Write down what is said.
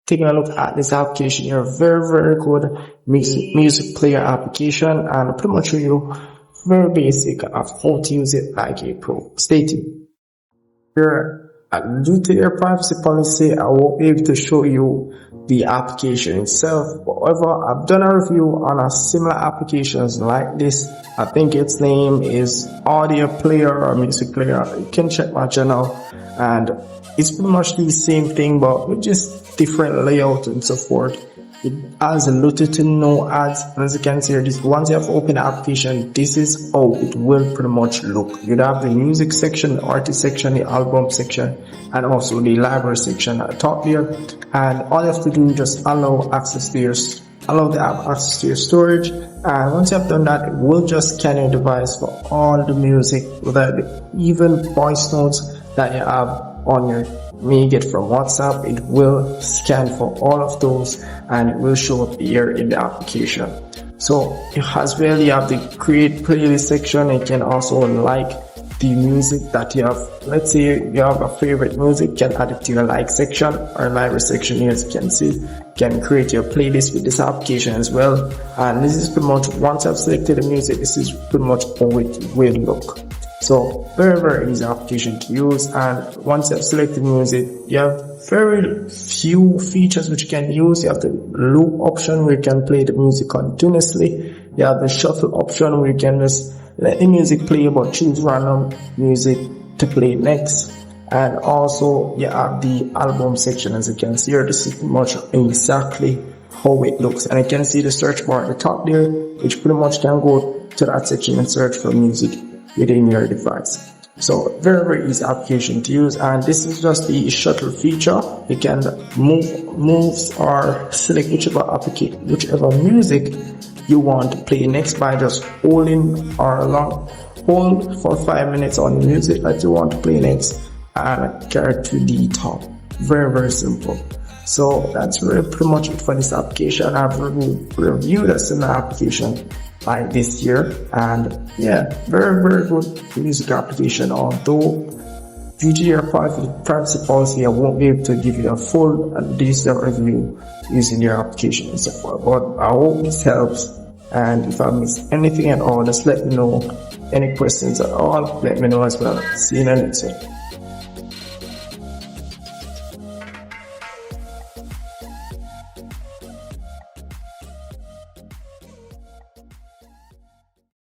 taking a look at this application here. Very good music player application, and pretty much show you very basic of how to use it like a pro. Stay tuned. Here, due to your privacy policy, I won't be able to show you the application itself. However, I've done a review on a similar applications like this. I think its name is audio player or music player. You can check my channel, and it's pretty much the same thing, but with just different layout and so forth. It has little to no ads, and as you can see here, this once you have opened the application, this is how it will pretty much look. You'd have the music section, the artist section, the album section, and also the library section at the top here. And all you have to do is just allow the app access to your storage. And once you have done that, it will just scan your device for all the music, without even voice notes that you have on your may get from WhatsApp. It will scan for all of those, and it will show up here in the application. So as well, you have the create playlist section. You can also like the music that you have. Let's say you have a favorite music, you can add it to your like section or library section here. As you can see, you can create your playlist with this application as well. And this is pretty much, once I've selected the music, this is pretty much how it will look. So very easy application to use. And once you have selected music, you have very few features which you can use. You have the loop option where you can play the music continuously. You have the shuffle option where you can just let the music play but choose random music to play next. And also you have the album section. As you can see here, this is pretty much exactly how it looks. And you can see the search bar at the top there, which pretty much can go to that section and search for music within your device. So very easy application to use. And this is just the shuttle feature. You can move or select whichever music you want to play next by just holding or hold for 5 minutes on the music that you want to play next and carry to the top. Very simple. So that's pretty much it for this application. I've reviewed a similar application like this year, and yeah, very good music application. Although due to your privacy policy, I won't be able to give you a full and detailed review using your application and so forth, but I hope this helps. And if I missed anything at all, just let me know. Any questions at all, let me know as well. See you in the next one.